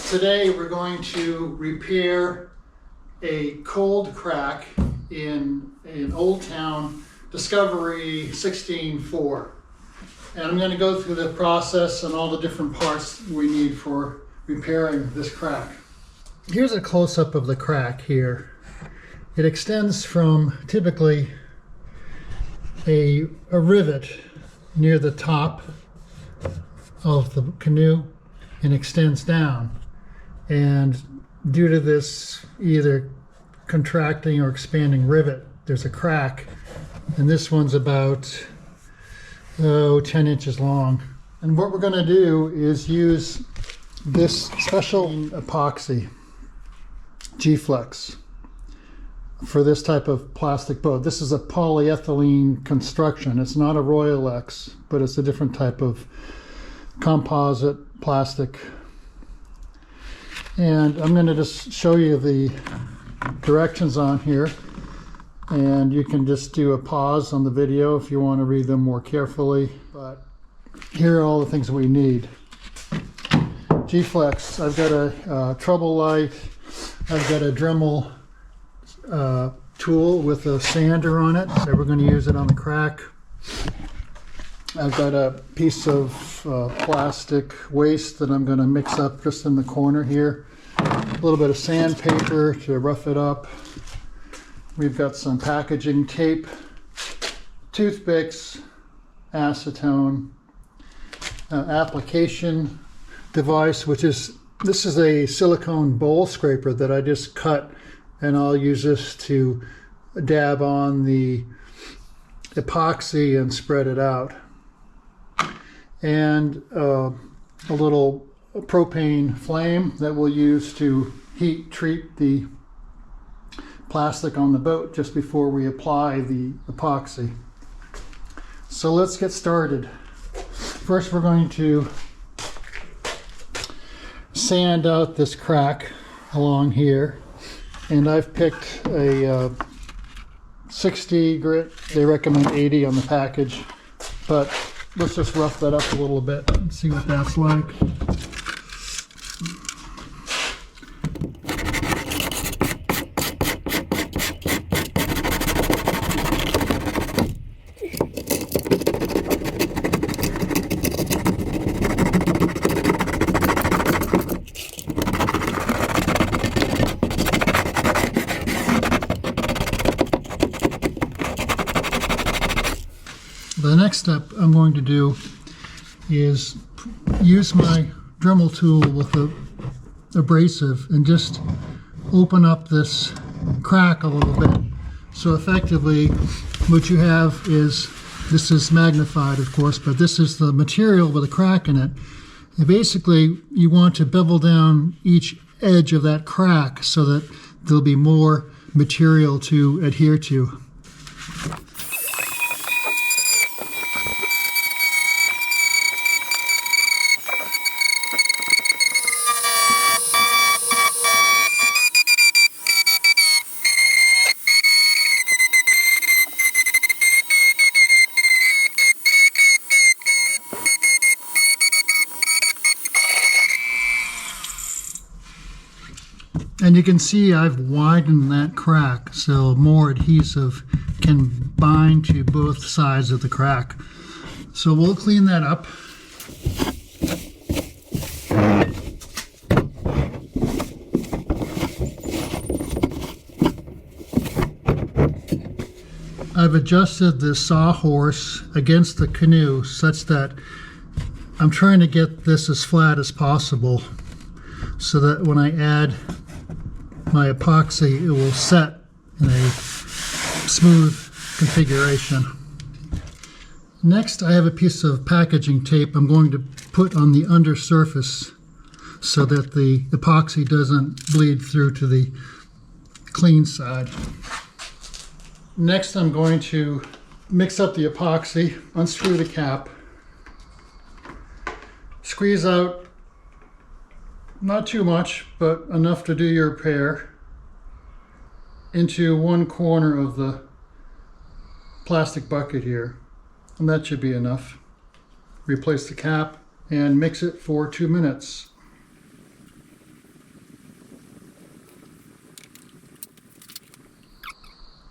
Today we're going to repair a cold crack in Old Town Discovery 16.4. And I'm going to go through the process and all the different parts we need for repairing this crack. Here's a close-up of the crack here. It extends from typically a rivet near the top of the canoe and extends down. And due to this either contracting or expanding rivet, there's a crack. And this one's about 10 inches long. And what we're going to do is use this special epoxy, G-Flex, for this type of plastic boat. This is a polyethylene construction. It's not a Royal X, but it's a different type of composite plastic. And I'm going to just show you the directions on here, and you can just do a pause on the video if you want to read them more carefully. But here are all the things that we need. G-Flex, I've got a trouble light, I've got a Dremel tool with a sander on it, so we're going to use it on the crack. I've got a piece of plastic waste that I'm going to mix up just in the corner here. A little bit of sandpaper to rough it up. We've got some packaging tape, toothpicks, acetone, application device, this is a silicone bowl scraper that I just cut, and I'll use this to dab on the epoxy and spread it out. And a little propane flame that we'll use to heat treat the plastic on the boat just before we apply the epoxy. So let's get started. First we're going to sand out this crack along here, and I've picked a 60 grit. They recommend 80 on the package, but let's just rough that up a little bit and see what that's like. The next step I'm going to do is use my Dremel tool with the abrasive and just open up this crack a little bit. So effectively what you have is, this is magnified of course, but this is the material with a crack in it. And basically you want to bevel down each edge of that crack so that there'll be more material to adhere to. And you can see I've widened that crack so more adhesive can bind to both sides of the crack. So we'll clean that up. I've adjusted the sawhorse against the canoe such that I'm trying to get this as flat as possible so that when I add my epoxy, it will set in a smooth configuration. Next, I have a piece of packaging tape I'm going to put on the undersurface so that the epoxy doesn't bleed through to the clean side. Next, I'm going to mix up the epoxy, unscrew the cap, squeeze out not too much, but enough to do your repair, into one corner of the plastic bucket here. And that should be enough. Replace the cap and mix it for 2 minutes.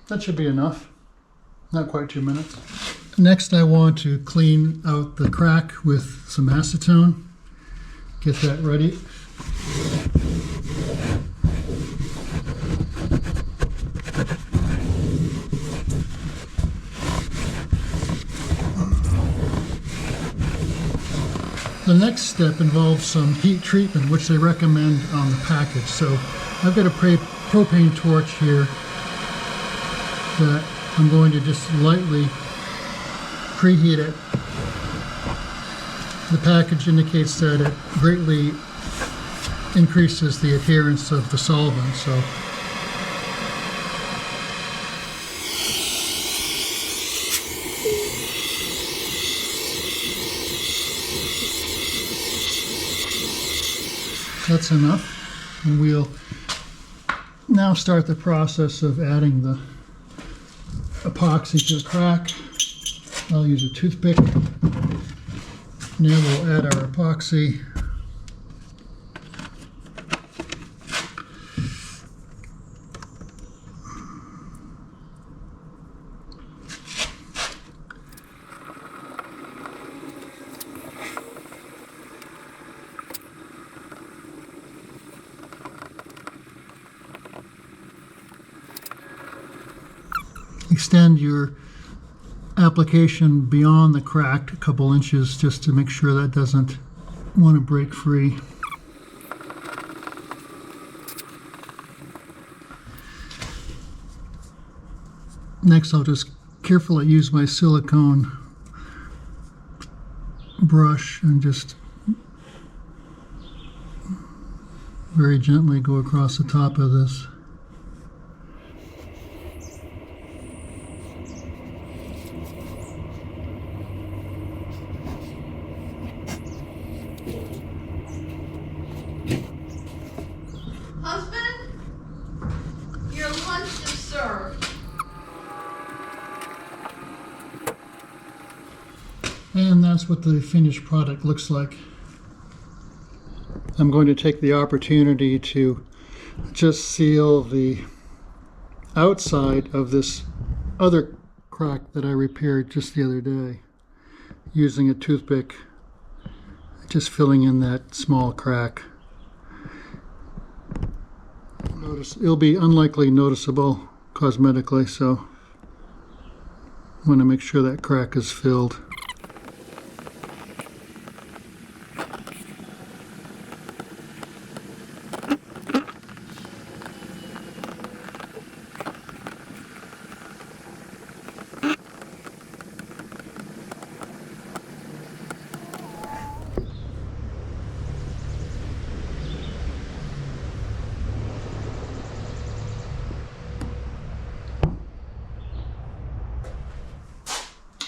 That should be enough. Not quite 2 minutes. Next, I want to clean out the crack with some acetone. Get that ready. The next step involves some heat treatment, which they recommend on the package. So I've got a propane torch here that I'm going to just lightly preheat it. The package indicates that it greatly increases the adherence of the solvent. So that's enough, and we'll now start the process of adding the epoxy to the crack. I'll use a toothpick. Now we'll add our epoxy. Extend your application beyond the crack a couple inches just to make sure that doesn't want to break free. Next, I'll just carefully use my silicone brush and just very gently go across the top of this. Your lunch is served. And that's what the finished product looks like. I'm going to take the opportunity to just seal the outside of this other crack that I repaired just the other day using a toothpick, just filling in that small crack. Notice it'll be unlikely noticeable cosmetically, so I want to make sure that crack is filled.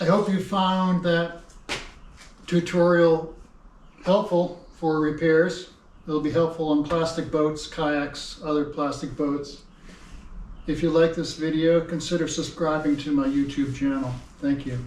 I hope you found that tutorial helpful for repairs. It'll be helpful on plastic boats, kayaks, other plastic boats. If you like this video, consider subscribing to my YouTube channel. Thank you.